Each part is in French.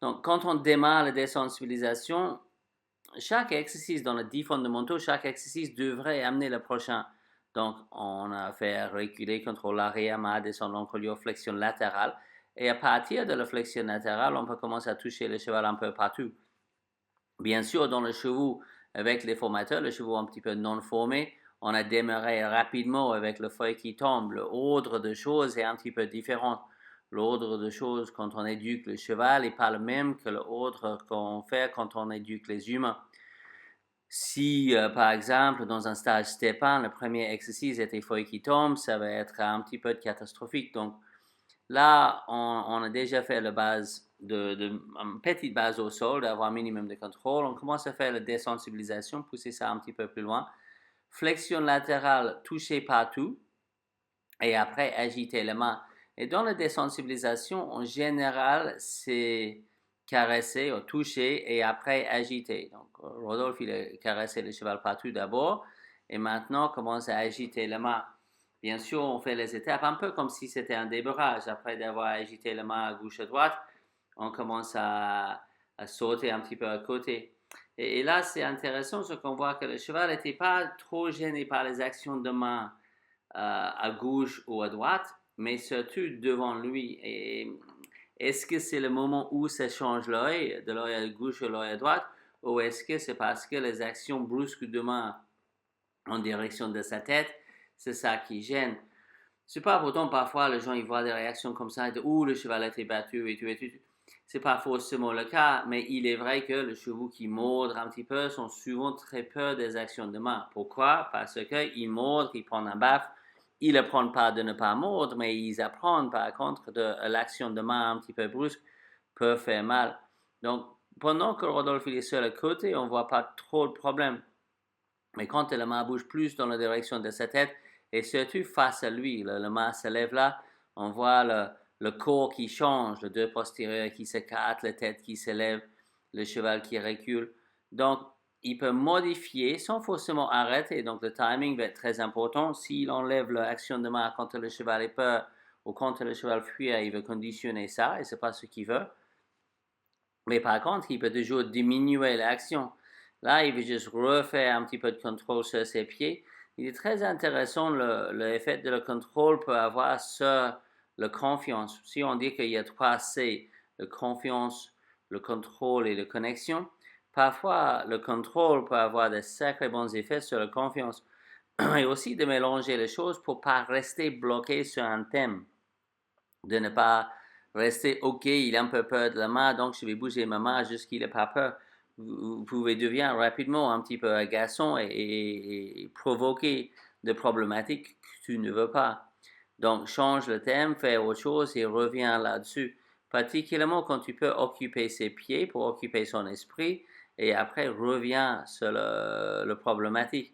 Donc, quand on démarre la désensibilisation, chaque exercice dans les 10 fondamentaux, chaque exercice devrait amener le prochain. Donc, on a fait reculer, contrôle arrière, main descendant, collier, flexion latérale. Et à partir de la flexion latérale, on peut commencer à toucher le cheval un peu partout. Bien sûr, dans le chevaux, avec les formateurs, le chevaux un petit peu non formés, on a démarré rapidement avec le feuille qui tombe. L'ordre de choses est un petit peu différent. L'ordre de choses quand on éduque le cheval n'est pas le même que l'ordre qu'on fait quand on éduque les humains. Si, par exemple, dans un stage step 1, le premier exercice était feuille qui tombe, ça va être un petit peu catastrophique. Donc là, on a déjà fait la base une petite base au sol, d'avoir un minimum de contrôle. On commence à faire la désensibilisation, pousser ça un petit peu plus loin. Flexion latérale, toucher partout et après agiter les mains. Et dans la désensibilisation, en général, c'est caresser ou toucher et après agiter. Donc, Rodolphe, il a caressé le cheval partout d'abord et maintenant commence à agiter les mains. Bien sûr, on fait les étapes un peu comme si c'était un débarrage. Après d'avoir agité les mains à gauche et à droite, on commence à sauter un petit peu à côté. Et là, c'est intéressant ce qu'on voit que le cheval n'était pas trop gêné par les actions de main à gauche ou à droite, mais surtout devant lui. Et est-ce que c'est le moment où ça change l'œil, de l'œil à gauche à l'œil à droite, ou est-ce que c'est parce que les actions brusques de main en direction de sa tête, c'est ça qui gêne? C'est pas pourtant parfois les gens ils voient des réactions comme ça, de ouh le cheval a été battu et tout et tout. C'est pas forcément le cas, mais il est vrai que les chevaux qui mordent un petit peu sont souvent très peur des actions de main. Pourquoi? Parce qu'ils mordent, ils prennent un baffe, ils n'apprennent pas de ne pas mordre, mais ils apprennent par contre de l'action de main un petit peu brusque peut faire mal. Donc pendant que Rodolphe est sur le côté, on voit pas trop de problème. Mais quand la main bouge plus dans la direction de sa tête, et surtout face à lui, la main se lève là, on voit le corps qui change, le dos postérieur qui s'écarte, la tête qui se lève, le cheval qui recule. Donc, il peut modifier sans forcément arrêter. Donc, le timing va être très important. S'il enlève l'action de main quand le cheval est peur ou quand le cheval fuit, il veut conditionner ça et c'est pas ce qu'il veut. Mais par contre, il peut toujours diminuer l'action. Là, il veut juste refaire un petit peu de contrôle sur ses pieds. Il est très intéressant l'effet de le contrôle peut avoir sur la confiance. Si on dit qu'il y a trois C, la confiance, le contrôle et la connexion, parfois le contrôle peut avoir de sacrés bons effets sur la confiance. Et aussi de mélanger les choses pour ne pas rester bloqué sur un thème, de ne pas rester, ok, il a un peu peur de la main, donc je vais bouger ma main jusqu'il n'ait pas peur. Vous pouvez devenir rapidement un petit peu agaçant et provoquer des problématiques que tu ne veux pas. Donc, change le thème, fais autre chose et reviens là-dessus. Particulièrement quand tu peux occuper ses pieds pour occuper son esprit et après reviens sur le problématique.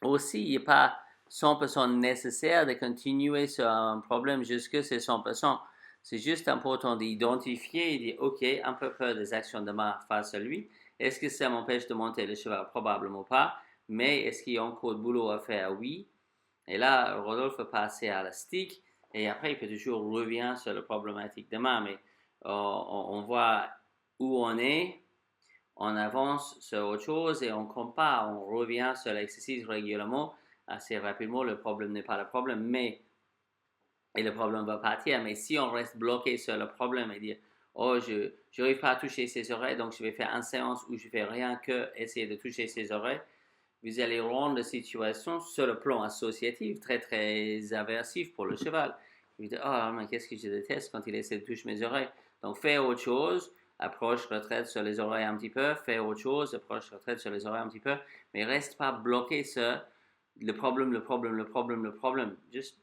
Aussi, il n'est pas 100% nécessaire de continuer sur un problème jusque c'est 100%. C'est juste important d'identifier et de dire, OK, un peu peur des actions de ma face à lui. Est-ce que ça m'empêche de monter le cheval? Probablement pas. Mais est-ce qu'il y a encore de boulot à faire? Oui. Et là, Rodolphe peut passer à la stick et après, il peut toujours revenir sur la problématique de main. Mais on voit où on est, on avance sur autre chose et on compare, on revient sur l'exercice régulièrement. Assez rapidement, le problème n'est pas le problème, mais et le problème va partir. Mais si on reste bloqué sur le problème et dire, oh, je n'arrive pas à toucher ses oreilles, donc je vais faire une séance où je fais rien que essayer de toucher ses oreilles, vous allez rendre la situation sur le plan associatif très très aversif pour le cheval. Vous dites, oh, mais qu'est-ce que je déteste quand il essaie de toucher mes oreilles. Donc, fais autre chose, approche, retraite sur les oreilles un petit peu, fais autre chose, approche, retraite sur les oreilles un petit peu, mais reste pas bloqué sur le problème, le problème, le problème, le problème. Juste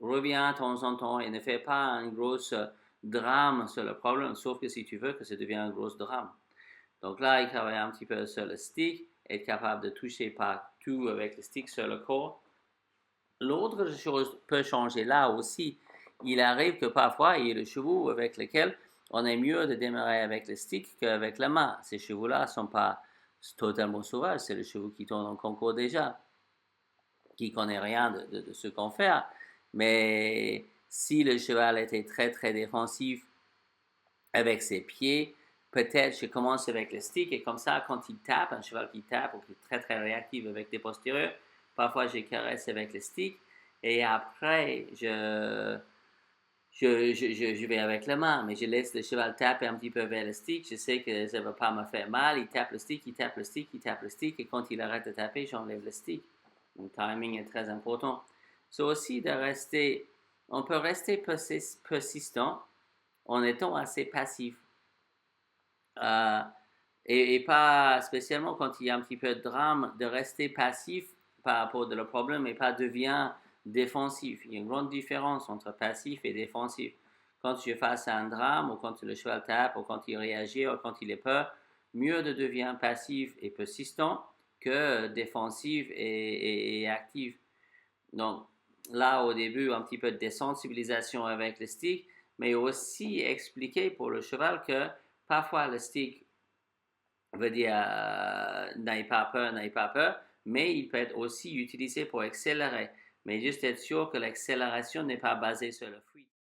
reviens de temps en temps et ne fais pas un gros drame sur le problème, sauf que si tu veux que ça devienne un gros drame. Donc là, il travaille un petit peu sur le stick, être capable de toucher partout avec le stick sur le corps. L'autre chose peut changer là aussi. Il arrive que parfois, il y a le chevaux avec lequel on est mieux de démarrer avec le stick qu'avec la main. Ces chevaux-là ne sont pas totalement sauvages, c'est le chevaux qui tourne en concours déjà, qui ne connaît rien de ce qu'on fait. Mais si le cheval était très très défensif avec ses pieds. Peut-être je commence avec le stick et comme ça, quand il tape, un cheval qui tape ou qui est très très réactif avec des postérieurs, parfois je caresse avec le stick et après je vais avec la main, mais je laisse le cheval taper un petit peu vers le stick. Je sais que ça ne va pas me faire mal. Il tape le stick, il tape le stick, il tape le stick et quand il arrête de taper, j'enlève le stick. Le timing est très important. C'est aussi de rester, on peut rester persistant en étant assez passif. Euh, et pas spécialement quand il y a un petit peu de drame, de rester passif par rapport au problème et pas devient défensif. Il y a une grande différence entre passif et défensif. Quand tu es face à un drame ou quand le cheval tape ou quand il réagit ou quand il est peur, mieux de devenir passif et persistant que défensif et actif. Donc là, au début, un petit peu de désensibilisation avec le stick, mais aussi expliquer pour le cheval que parfois le stick veut dire n'ayez pas peur, mais il peut être aussi utilisé pour accélérer. Mais juste être sûr que l'accélération n'est pas basée sur le